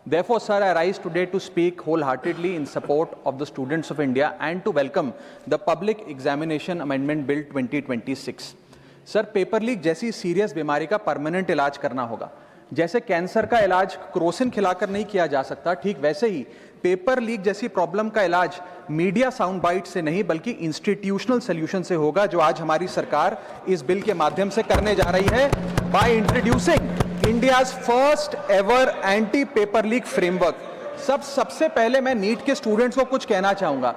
Therefore, sir, I rise today to speak wholeheartedly in support of the students of India and to welcome the Public Examination Amendment Bill 2026. Sir, paper leak जैसी serious बीमारी का permanent इलाज करना होगा। जैसे cancer का इलाज Crocin खिलाकर नहीं किया जा सकता, ठीक वैसे ही पेपर लीक जैसी प्रॉब्लम का इलाज मीडिया साउंड बाइट से नहीं बल्कि इंस्टीट्यूशनल सॉल्यूशन से होगा, जो आज हमारी सरकार इस बिल के माध्यम से करने जा रही है by introducing India's first ever anti paper leak framework. सबसे पहले मैं नीट के स्टूडेंट्स को कुछ कहना चाहूंगा।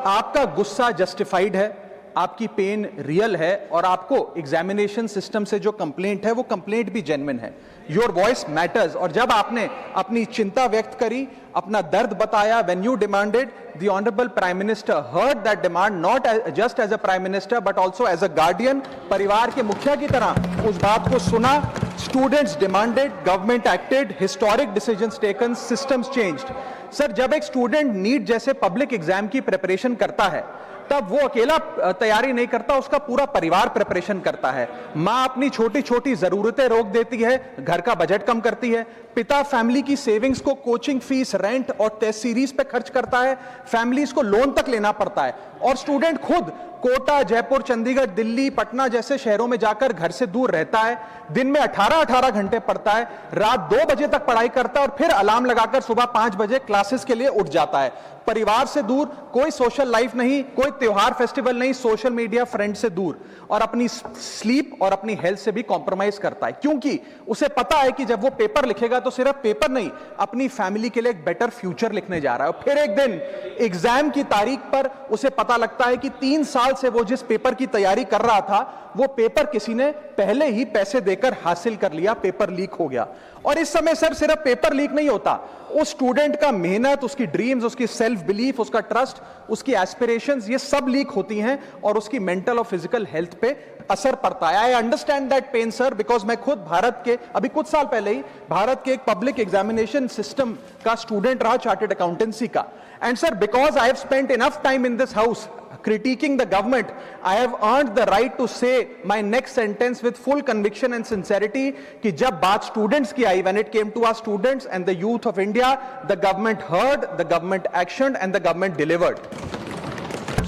आपका गुस्सा जस्टिफाइड है, आपकी पेन रियल है और आपको एग्जामिनेशन सिस्टम से जो कंप्लेंट है वो कंप्लेंट भी जेन्युइन है। Your voice matters. और जब आपने अपनी चिंता व्यक्त करी, अपना दर्द बताया, when you demanded, the honourable prime minister heard that demand, not just as a prime minister but also as a guardian, परिवार के मुखिया की तरह उस बात को सुना। Students demanded, government acted, historic decisions taken, systems changed. Sir, जब एक स्टूडेंट नीट जैसे पब्लिक एग्जाम की प्रिपरेशन करता है तब वो अकेला तैयारी नहीं करता, उसका पूरा परिवार प्रिपरेशन करता है। मां अपनी छोटी छोटी जरूरतें रोक देती है, घर का बजट कम करती है, पिता फैमिली की सेविंग्स को कोचिंग फीस, रेंट और टेस्ट सीरीज पे खर्च करता है, फैमिलीज को लोन तक लेना पड़ता है और स्टूडेंट खुद कोटा, जयपुर, चंडीगढ़, दिल्ली, पटना जैसे शहरों में जाकर घर से दूर रहता है, दिन में 18-18 घंटे पढ़ता है, रात 2 बजे तक पढ़ाई करता है और फिर अलार्म लगाकर सुबह 5 बजे क्लासेस के लिए उठ जाता है। परिवार से दूर, कोई सोशल लाइफ नहीं, कोई त्योहार फेस्टिवल नहीं, सोशल मीडिया, फ्रेंड से दूर और अपनी स्लीप और अपनी हेल्थ से भी कॉम्प्रोमाइज करता है, क्योंकि उसे पता है कि जब वो पेपर लिखेगा तो सिर्फ पेपर नहीं, अपनी फैमिली के लिए एक बेटर फ्यूचर लिखने जा रहा है। और फिर एक दिन एग्जाम की तारीख पर उसे पता लगता है कि 3 साल से वो जिस पेपर की तैयारी कर रहा था वो पेपर किसी ने पहले ही पैसे देकर हासिल कर लिया, पेपर लीक हो गया। और इस समय सर सिर्फ पेपर लीक नहीं होता, उस स्टूडेंट का मेहनत, उसकी ड्रीम्स, उसकी सेल्फ बिलीफ, उसका ट्रस्ट, उसकी एस्पिरेशंस, ये सब लीक होती हैं और उसकी मेंटल और फिजिकल हेल्थ पे असर पड़ता है। I understand that pain sir, because मैं खुद भारत के अभी कुछ साल पहले ही भारत के एक पब्लिक एग्जामिनेशन सिस्टम का स्टूडेंट रहा, चार्टर्ड अकाउंटेंसी का। And sir, because I have spent enough time in this house critiquing the government, I have earned the right to say my next sentence with full conviction and sincerity कि जब बात students की आई, when it came to our students and the youth of India, the government heard, the government actioned and the government delivered.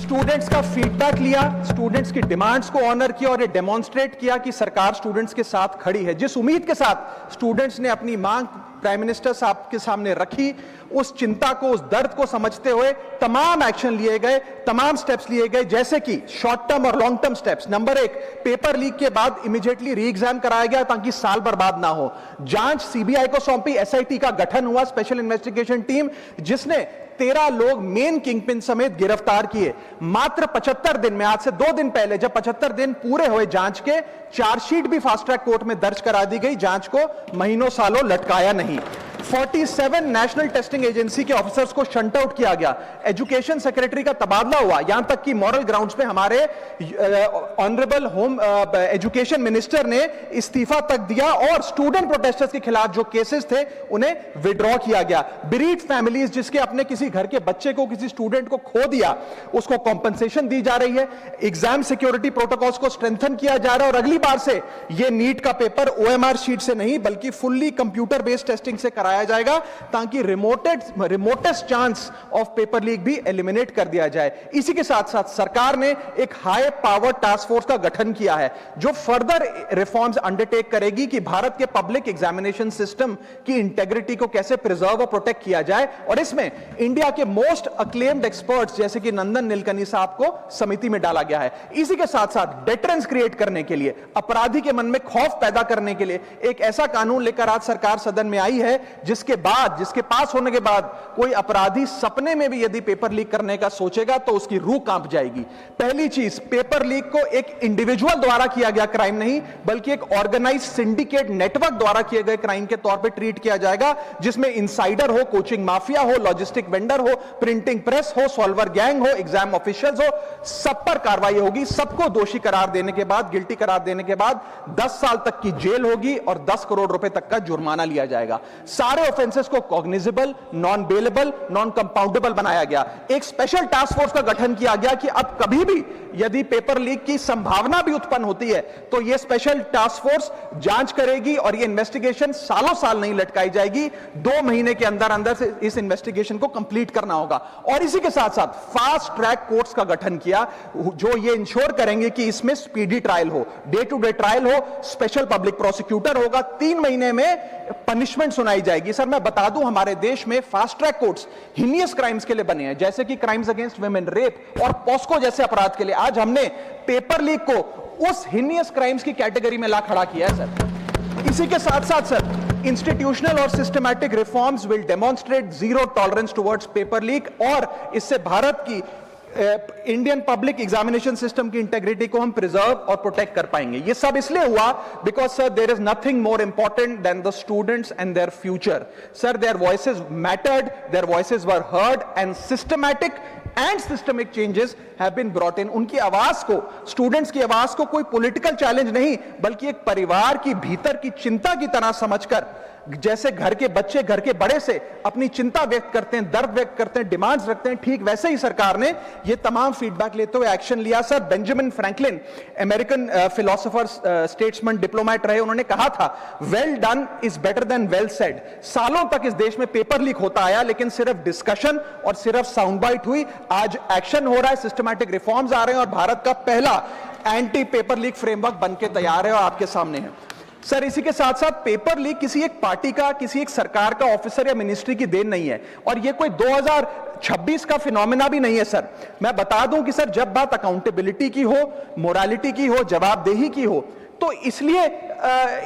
Students का feedback लिया, students की demands को honour किया और ये डेमोन्स्ट्रेट किया कि सरकार स्टूडेंट्स के साथ खड़ी है। जिस उम्मीद के साथ स्टूडेंट्स ने अपनी मांग प्राइम मिनिस्टर साहब के सामने रखी, उस चिंता को, उस दर्द को समझते हुए तमाम एक्शन लिए गए, तमाम स्टेप्स लिए गए, जैसे कि शॉर्ट टर्म और long term steps. Number 1, paper leak के बाद इमीडिएटली री एग्जाम कराया गया ताकि साल बर्बाद ना हो। जांच सीबीआई को सौंपी, एसआईटी का गठन हुआ, स्पेशल इन्वेस्टिगेशन टीम, जिसने 13 लोग मेन किंगपिन समेत गिरफ्तार किए। मात्र 75 दिन में, आज से 2 दिन पहले जब 75 दिन पूरे हुए जांच के, चार्जशीट भी फास्ट ट्रैक कोर्ट में दर्ज करा दी गई, जांच को महीनों सालों लटकाया नहीं। 47 नेशनल टेस्टिंग एजेंसी के ऑफिसर्स को शंट आउट किया गया, एजुकेशन सेक्रेटरी का तबादला हुआ, यहां तक कि मॉरल ग्राउंड्स पे हमारे ऑनरेबल होम एजुकेशन मिनिस्टर ने इस्तीफा तक दिया और स्टूडेंट प्रोटेस्टर्स के खिलाफ जो केसेस थे उन्हें विड्रॉ किया गया। बीरीड फैमिलीज जिसके अपने किसी घर के बच्चे को, किसी स्टूडेंट को खो दिया, उसको कॉम्पनसेशन दी जा रही है। एग्जाम सिक्योरिटी प्रोटोकॉल्स को स्ट्रेंथन किया जा रहा है और अगली बार से यह नीट का पेपर ओएमआर शीट से नहीं बल्कि फुल्ली कंप्यूटर बेस्ड टेस्टिंग से कराया जाएगा ताकि remotest chance of paper leak भी एलिमिनेट कर दिया जाए। इसी के साथ साथ सरकार ने एक हाई पावर टास्क फोर्स का गठन किया है जो फर्दर रिफॉर्म्स अंडरटेक करेगी कि भारत के पब्लिक एग्जामिनेशन सिस्टम की इंटेग्रिटी को कैसे प्रिजर्व और प्रोटेक्ट किया जाए। और इसमें इंडिया के मोस्ट अक्लेम्ड एक्सपर्ट्स जैसे कि नंदन नीलकनी साहब को समिति में डाला गया है। इसी के साथ साथ डेटरेंस क्रिएट करने के लिए, अपराधी के मन में खौफ पैदा करने के लिए एक ऐसा कानून लेकर आज सरकार सदन में आई है जिसके पास होने के बाद कोई अपराधी सपने में भी यदि पेपर लीक करने का सोचेगा तो उसकी रूह कांप जाएगी। पहली चीज, पेपर लीक को एक इंडिविजुअल द्वारा किया गया क्राइम नहीं बल्कि एक ऑर्गेनाइज्ड सिंडिकेट नेटवर्क द्वारा किए गए क्राइम के तौर पे ट्रीट किया जाएगा, जिसमें इनसाइडर हो, कोचिंग माफिया हो, लॉजिस्टिक वेंडर हो, प्रिंटिंग प्रेस हो, सॉल्वर गैंग हो, एग्जाम ऑफिशियल्स हो, सब पर कार्रवाई होगी। सबको दोषी करार देने के बाद, गिल्टी करार देने के बाद 10 साल तक की जेल होगी और 10 करोड़ रुपए तक का जुर्माना लिया जाएगा। साथ सारे ऑफेंसेस को cognizable, non bailable, non compoundable बनाया गया। एक स्पेशल टास्क फोर्स का गठन किया गया कि अब कभी भी यदि पेपर लीक की संभावना भी उत्पन्न होती है तो यह स्पेशल टास्क फोर्स जांच करेगी और यह इन्वेस्टिगेशन सालों साल नहीं लटकाई जाएगी, 2 महीने के अंदर अंदर से इस इन्वेस्टिगेशन को कंप्लीट करना होगा। और इसी के साथ साथ फास्ट ट्रैक कोर्ट्स का गठन किया जो ये इंश्योर करेंगे कि इसमें स्पीडी ट्रायल हो, डे टू डे ट्रायल हो, स्पेशल पब्लिक प्रोसिक्यूटर होगा, 3 महीने में पनिशमेंट सुनाई जाएगी। सर मैं बता दूं, हमारे देश में fast track courts heinous crimes के लिए बने हैं, जैसे कि क्राइम्स अगेंस्ट वुमेन, रेप और पॉस्को जैसे अपराध के लिए। आज हमने पेपर लीक को उस हीनियस क्राइम्स की कैटेगरी में ला खड़ा किया है सर। इसी के साथ साथ सर इंस्टीट्यूशनल और systematic reforms will demonstrate zero tolerance towards paper leak, और इससे भारत की इंडियन पब्लिक एग्जामिनेशन सिस्टम की इंटेग्रिटी को हम प्रिजर्व और प्रोटेक्ट कर पाएंगे। ये सब इसलिए हुआ because sir there is nothing more important than the students and their future. Sir their voices mattered, their voices were heard and systematic and systemic changes have been brought in. उनकी आवाज को, students की आवाज को कोई political challenge नहीं बल्कि एक परिवार की भीतर की चिंता की तरह समझकर, जैसे घर के बच्चे घर के बड़े से अपनी चिंता व्यक्त करते हैं, दर्द व्यक्त करते हैं, डिमांड्स रखते हैं, ठीक वैसे ही सरकार ने ये तमाम फीडबैक लेते हुए एक्शन लिया। Sir Benjamin Franklin American philosopher, statesman, diplomat रहे, उन्होंने कहा था well done is better than well said. सालों तक इस देश में पेपर लीक होता आया लेकिन सिर्फ डिस्कशन और सिर्फ साउंड बाइट हुई। आज एक्शन हो रहा है, सिस्टमैटिक रिफॉर्म्स आ रहे हैं और भारत का पहला एंटी पेपर लीक फ्रेमवर्क बनके तैयार है और आपके सामने है। सर इसी के साथ साथ पेपर लीक किसी एक पार्टी का, किसी एक सरकार का ऑफिसर या मिनिस्ट्री की देन नहीं है और ये कोई 2026 का फिनोमेना भी नहीं है। सर मैं बता दूं कि सर जब बात अकाउंटेबिलिटी की हो, मोरालिटी की हो, जवाबदेही की हो, तो इसलिए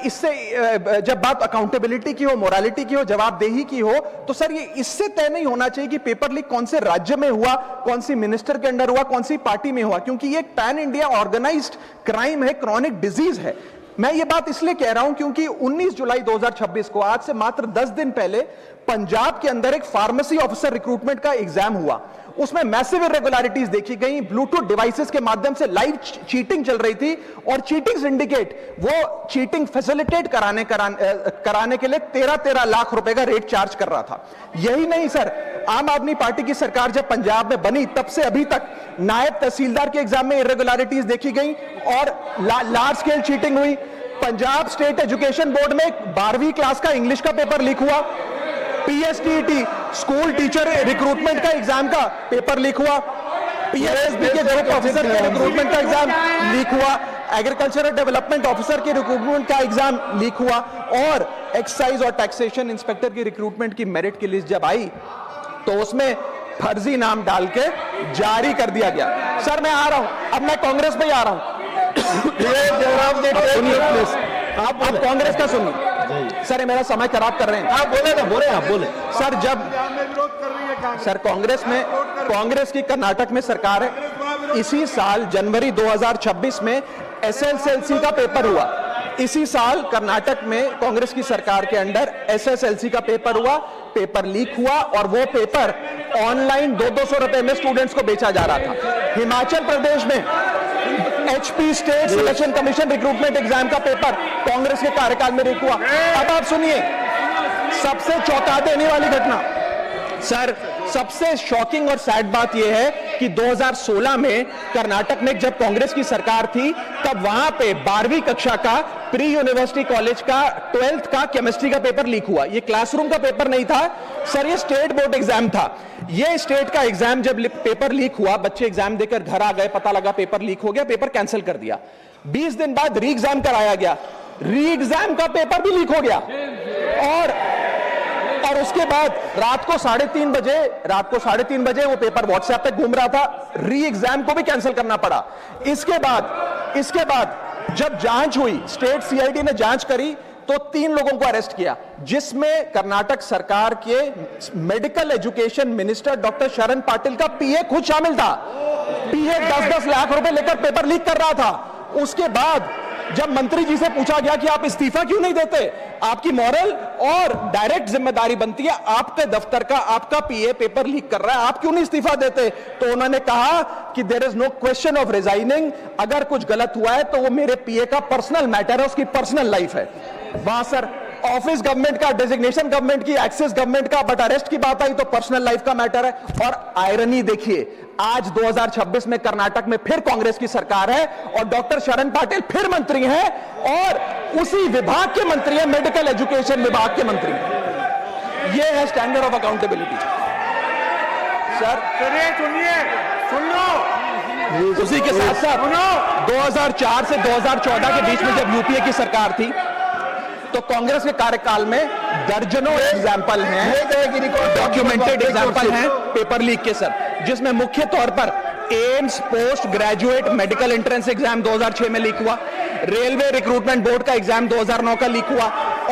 इससे जब बात अकाउंटेबिलिटी की हो, मोरालिटी की हो, जवाबदेही की हो, तो सर ये इससे तय नहीं होना चाहिए कि पेपर लीक कौन से राज्य में हुआ, कौन सी मिनिस्टर के अंडर हुआ, कौन सी पार्टी में हुआ, क्योंकि ये एक पैन इंडिया ऑर्गेनाइज्ड क्राइम है, क्रॉनिक डिजीज है। मैं ये बात इसलिए कह रहा हूं क्योंकि 19 जुलाई 2026 को, आज से मात्र 10 दिन पहले, पंजाब के अंदर एक फार्मेसी ऑफिसर रिक्रूटमेंट का एग्जाम हुआ। उसमें मैसिव इरेगुलरिटीज देखी गई, ब्लूटूथ डिवाइसेस के माध्यम से लाइव चीटिंग चल रही थी और चीटिंग सिंडिकेट वो चीटिंग फैसिलिटेट कराने के लिए 13 लाख रुपए का रेट चार्ज कर रहा था। यही नहीं सर, आम आदमी पार्टी की सरकार जब पंजाब में बनी तब से अभी तक नायब तहसीलदार के एग्जाम में इरेगुलरिटीज देखी गई और लार्ज स्केल चीटिंग हुई। पंजाब स्टेट एजुकेशन बोर्ड में 12वीं क्लास का इंग्लिश का पेपर लीक हुआ, पीएसटीईटी स्कूल टीचर रिक्रूटमेंट का एग्जाम का पेपर लीक हुआ, पीएसएसबी के ग्रुप ऑफिसर के रिक्रूटमेंट का एग्जाम लीक हुआ, एग्रीकल्चरल डेवलपमेंट ऑफिसर के रिक्रूटमेंट का एग्जाम लीक हुआ और एक्साइज और टैक्सेशन इंस्पेक्टर की रिक्रूटमेंट की मेरिट की लिस्ट जब आई तो उसमें फर्जी नाम डाल के जारी कर दिया गया। सर मैं आ रहा हूं, अब मैं कांग्रेस पे आ रहा हूं। आप कांग्रेस का सुनिए सर, मेरा समय खराब कर रहे हैं। आप बोले ना, बोले आप बोले सर। जब सर कांग्रेस की कर्नाटक में सरकार है, इसी साल जनवरी 2026 में एसएसएलसी का पेपर हुआ। इसी साल कर्नाटक में कांग्रेस की सरकार के अंडर एसएसएलसी का पेपर हुआ, पेपर लीक हुआ और वो पेपर ऑनलाइन 200 रुपए में स्टूडेंट्स को बेचा जा रहा था। हिमाचल प्रदेश में HP state selection commission recruitment exam का पेपर कांग्रेस के कार्यकाल में लीक हुआ। अब आप सुनिए सबसे चौंका देने वाली घटना सर, सबसे शॉकिंग और सैड बात यह है कि 2016 में कर्नाटक में जब कांग्रेस की सरकार थी तब वहां पे 12वीं कक्षा का प्री यूनिवर्सिटी कॉलेज का 12th का केमिस्ट्री का पेपर लीक हुआ। ये क्लासरूम का पेपर नहीं था सर, ये स्टेट बोर्ड एग्जाम था। ये स्टेट का एग्जाम जब पेपर लीक हुआ, बच्चे एग्जाम देकर घर आ गए, पता लगा पेपर लीक हो गया, पेपर कैंसिल कर दिया। 20 दिन बाद री एग्जाम कराया गया, री एग्जाम का पेपर भी लीक हो गया और उसके बाद रात को 3:30 बजे वो पेपर व्हाट्सएप पे घूम रहा था, री एग्जाम को भी कैंसिल करना पड़ा। इसके बाद जब जांच हुई, स्टेट सीआईडी ने जांच करी तो 3 लोगों को अरेस्ट किया, जिसमें कर्नाटक सरकार के मेडिकल एजुकेशन मिनिस्टर डॉक्टर शरण पाटिल का पीए खुद शामिल था। पीए 10-10 लाख रुपए लेकर पेपर लीक कर रहा था। उसके बाद जब मंत्री जी से पूछा गया कि आप इस्तीफा क्यों नहीं देते, आपकी मॉरल और डायरेक्ट जिम्मेदारी बनती है, आपके दफ्तर का आपका पीए पेपर लीक कर रहा है, आप क्यों नहीं इस्तीफा देते, तो उन्होंने कहा कि there is no question of resigning, अगर कुछ गलत हुआ है तो वो मेरे पीए का पर्सनल मैटर है, उसकी पर्सनल लाइफ है। वहां सर ऑफिस गवर्नमेंट का, डेजिग्नेशन गवर्नमेंट की, एक्सेस गवर्नमेंट का, बट अरेस्ट की बात आई तो पर्सनल लाइफ का मैटर है। और आयरनी देखिए, आज 2026 में कर्नाटक में फिर कांग्रेस की सरकार है और डॉक्टर शरण पाटिल फिर मंत्री हैं और उसी विभाग के मंत्री हैं, मेडिकल एजुकेशन विभाग के मंत्री हैं। यह है स्टैंडर्ड ऑफ अकाउंटेबिलिटी। सर सुनिए, सुन लो। उसी के साथ साथ 2004 से 2014 के बीच में जब यूपीए की सरकार थी तो कांग्रेस के कार्यकाल में दर्जनों एग्जाम्पल हैं, डॉक्यूमेंटेड एग्जाम्पल हैं पेपर लीक के सर, जिसमें मुख्य तौर पर AIIMS post graduate medical entrance exam 2006 में लीक हुआ, रेलवे रिक्रूटमेंट बोर्ड का एग्जाम 2009 का लीक हुआ,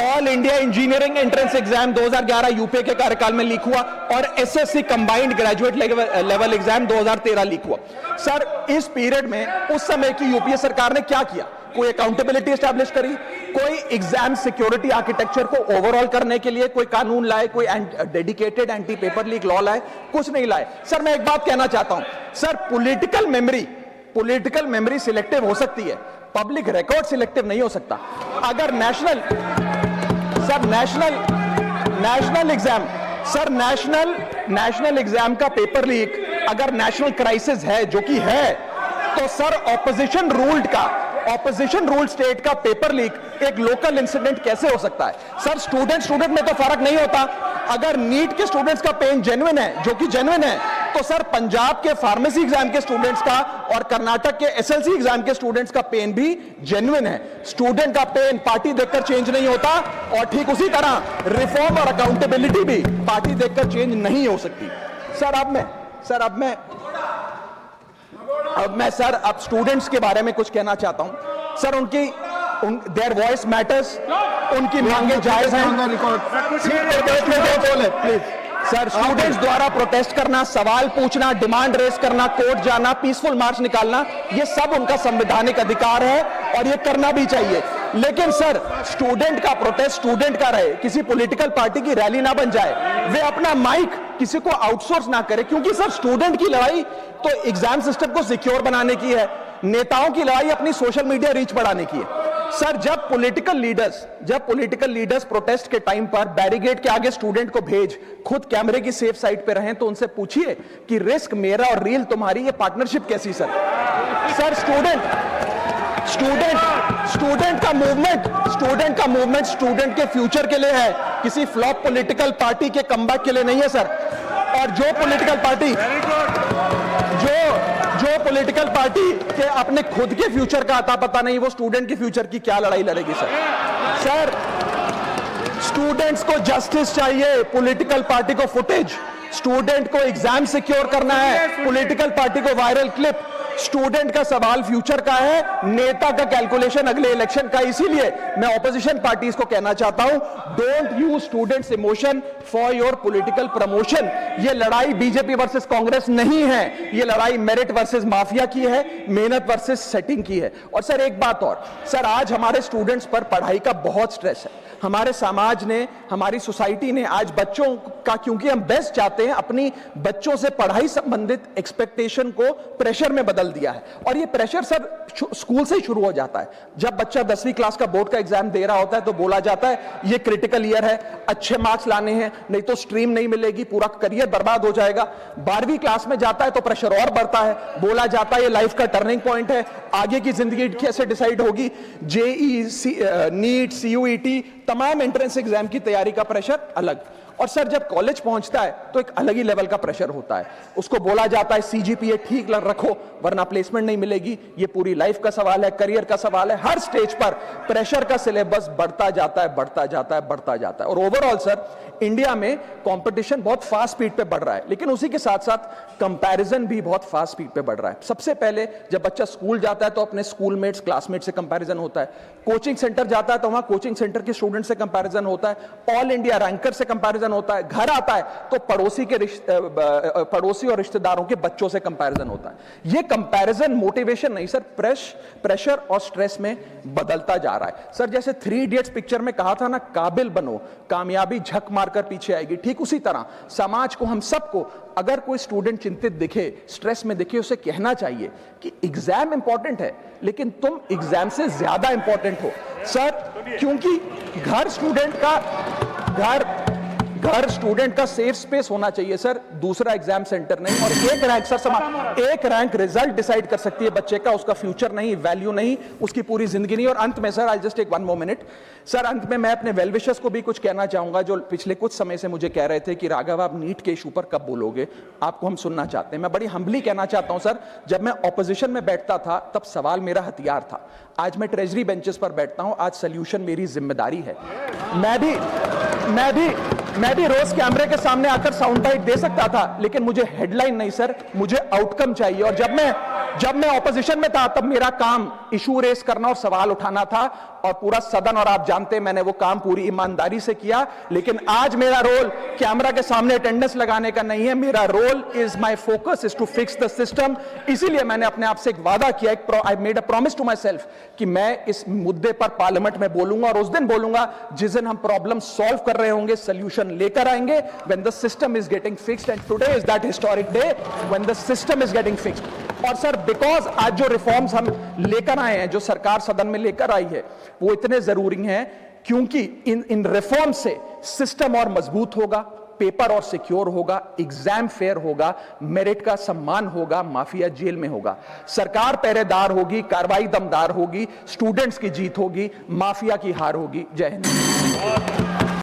all India engineering entrance exam 2011 UPA के कार्यकाल में लीक हुआ और SSC combined graduate level exam 2013 leak हुआ। सर इस पीरियड में उस समय की यूपीए सरकार ने क्या किया? कोई अकाउंटेबिलिटी एस्टैब्लिश करी, कोई एग्जाम सिक्योरिटी आर्किटेक्चर को ओवरऑल करने के लिए कोई कानून लाए, कोई dedicated anti paper leak law लाए? कुछ नहीं लाए। सर मैं एक बात कहना चाहता हूं, सर पॉलिटिकल मेमोरी सिलेक्टिव हो सकती है, पब्लिक रिकॉर्ड सिलेक्टिव नहीं हो सकता। अगर नेशनल एग्जाम का पेपर लीक अगर नेशनल क्राइसिस है, जो कि है, तो सर ऑपोजिशन रूल्ड स्टेट का पेपर लीक एक लोकल इंसिडेंट कैसे हो सकता है? सर स्टूडेंट में तो फर्क नहीं होता। अगर नीट के स्टूडेंट्स का पेन जेन्युइन है, जो कि जेन्युइन है, तो सर पंजाब के फार्मेसी एग्जाम के स्टूडेंट्स का और कर्नाटक के एसएलसी एग्जाम के स्टूडेंट्स का पेन भी जेन्युइन है। स्टूडेंट का पेन पार्टी देखकर चेंज नहीं होता और ठीक उसी तरह रिफॉर्म और अकाउंटेबिलिटी भी पार्टी देखकर चेंज नहीं हो सकती। अब स्टूडेंट्स के बारे में कुछ कहना चाहता हूं। सर देयर वॉइस मैटर्स, उनकी मांगे जायज हैं। सर स्टूडेंट्स द्वारा प्रोटेस्ट करना, सवाल पूछना, डिमांड रेस करना, कोर्ट जाना, पीसफुल मार्च निकालना, ये सब उनका संवैधानिक अधिकार है और ये करना भी चाहिए। लेकिन सर स्टूडेंट का प्रोटेस्ट स्टूडेंट का रहे, किसी पॉलिटिकल पार्टी की रैली ना बन जाए, वे अपना माइक किसी को आउटसोर्स ना करे, क्योंकि सर स्टूडेंट की लड़ाई तो एग्जाम सिस्टम को सिक्योर बनाने की है, नेताओं की लड़ाई अपनी सोशल मीडिया रीच बढ़ाने की है। सर जब पॉलिटिकल लीडर्स प्रोटेस्ट के टाइम पर बैरिकेड के आगे स्टूडेंट को भेज खुद कैमरे की सेफ साइड पे रहें, तो उनसे पूछिए कि रिस्क मेरा और रील तुम्हारी, ये पार्टनरशिप कैसी? सर स्टूडेंट का मूवमेंट स्टूडेंट के फ्यूचर के लिए है, किसी फ्लॉप पॉलिटिकल पार्टी के कमबैक के लिए नहीं है सर। और जो पॉलिटिकल पार्टी के अपने खुद के फ्यूचर का आता पता नहीं, वो स्टूडेंट के फ्यूचर की क्या लड़ाई लड़ेगी सर? स्टूडेंट्स को जस्टिस चाहिए, पॉलिटिकल पार्टी को फुटेज। स्टूडेंट को एग्जाम सिक्योर करना है, पॉलिटिकल पार्टी को वायरल क्लिप। स्टूडेंट का सवाल फ्यूचर का है, नेता का कैलकुलेशन अगले इलेक्शन का। इसीलिए मैं ऑपोजिशन पार्टीज को कहना चाहता हूं, don't use students emotion for your political promotion. ये लड़ाई बीजेपी वर्सेस कांग्रेस नहीं है, ये लड़ाई मेरिट वर्सेस माफिया की है, मेहनत वर्सेस सेटिंग की है। और सर एक बात और, सर आज हमारे स्टूडेंट्स पर पढ़ाई का बहुत स्ट्रेस है। हमारे समाज ने, हमारी सोसाइटी ने आज बच्चों का, क्योंकि हम बेस्ट चाहते हैं, अपनी बच्चों से पढ़ाई संबंधित एक्सपेक्टेशन को प्रेशर में बदल दिया है। और ये प्रेशर सर स्कूल से ही शुरू हो जाता है। जब बच्चा 10वीं क्लास का बोर्ड का एग्जाम दे रहा होता है तो बोला जाता है ये क्रिटिकल ईयर है, अच्छे मार्क्स लाने हैं, नहीं तो स्ट्रीम नहीं मिलेगी, पूरा करियर बर्बाद हो जाएगा। 12वीं क्लास में जाता है तो प्रेशर और बढ़ता है, बोला जाता है ये लाइफ का टर्निंग पॉइंट है, आगे की जिंदगी कैसे डिसाइड होगी। जेईई, नीट, सीयूईटी, तमाम एंट्रेंस एग्जाम की तैयारी का प्रेशर अलग। और सर जब कॉलेज पहुंचता है तो एक अलग ही लेवल का प्रेशर होता है। उसको बोला जाता है सीजीपीए ठीक रखो वरना प्लेसमेंट नहीं मिलेगी। ये पूरी लाइफ का सवाल है, करियर का सवाल है। हर स्टेज पर प्रेशर का सिलेबस बढ़ता जाता है। और ओवरऑल सर इंडिया में कंपटीशन बहुत फास्ट स्पीड पे बढ़ रहा है, लेकिन उसी के साथ साथ कंपैरिजन भी बहुत फास्ट स्पीड पे बढ़ रहा है। सबसे पहले जब बच्चा स्कूल जाता है तो अपने स्कूलमेट्स, क्लासमेट से कंपैरिजन होता है। कोचिंग सेंटर जाता है तो वहां कोचिंग सेंटर के स्टूडेंट से कंपैरिजन होता है। ऑल इंडिया रैंकर से कंपैरिजन होता है। घर आता है तो पड़ोसी और रिश्तेदारों के बच्चों से कंपैरिजन होता है। ये कंपैरिजन मोटिवेशन नहीं सर, प्रेशर और स्ट्रेस में बदलता जा रहा है। सर जैसे 3 इडियट्स पिक्चर में कहा था ना, काबिल बनो, कामयाबी झक मारकर पीछे आएगी, ठीक उसी तरह समाज को, हम सबको, अगर कोई स्टूडेंट चिंतित दिखे, स्ट्रेस में दिखे, उसे कहना चाहिए कि एग्जाम इंपॉर्टेंट है लेकिन तुम एग्जाम से ज्यादा इंपॉर्टेंट हो। सर क्योंकि घर स्टूडेंट का सेफ स्पेस होना चाहिए सर, दूसरा एग्जाम सेंटर नहीं। और एक रैंक सर एक रैंक रिजल्ट डिसाइड कर सकती है बच्चे का, उसका फ्यूचर नहीं, वैल्यू नहीं, उसकी पूरी जिंदगी नहीं। और अंत में sir, I just take 1 more minute sir, अंत में मैं अपने वेल विशर्स को भी कुछ कहना चाहूंगा, जो पिछले कुछ समय से मुझे कह रहे थे कि राघव आप नीट के इशू पर कब बोलोगे, आपको हम सुनना चाहते हैं। मैं बड़ी हम्बली कहना चाहता हूं सर, जब मैं ऑपोजिशन में बैठता था तब सवाल मेरा हथियार था, आज मैं ट्रेजरी बेंचेस पर बैठता हूं, आज सोल्यूशन मेरी जिम्मेदारी है। मैं भी रोज कैमरे के सामने आकर साउंड बाइट दे सकता था, लेकिन मुझे हेडलाइन नहीं सर, मुझे आउटकम चाहिए। और जब मैं ऑपोजिशन में था तब मेरा काम इशू रेस करना और सवाल उठाना था, और पूरा सदन और आप जानते हैं मैंने वो काम पूरी ईमानदारी से किया। लेकिन आज मेरा रोल कैमरा के सामने अटेंडेंस लगाने का नहीं है, मेरा role is my focus is to fix the system. इसीलिए मैंने अपने आप से एक वादा किया, I made a promise to myself कि मैं इस मुद्दे पर पार्लियामेंट में बोलूंगा, और उस दिन बोलूंगा जिस दिन हम प्रॉब्लम सॉल्व कर रहे होंगे, सोल्यूशन लेकर आएंगे, when the system is getting fixed, and today is that historic day when the system is getting fixed। और सर, बिकॉज आज जो रिफॉर्म्स हम लेकर आए हैं, जो सरकार सदन में लेकर आई है, वो इतने जरूरी हैं क्योंकि इन रिफॉर्म से सिस्टम और मजबूत होगा, पेपर और सिक्योर होगा, एग्जाम फेयर होगा, मेरिट का सम्मान होगा, माफिया जेल में होगा, सरकार पहरेदार होगी, कार्रवाई दमदार होगी, स्टूडेंट्स की जीत होगी, माफिया की हार होगी। जय हिंद।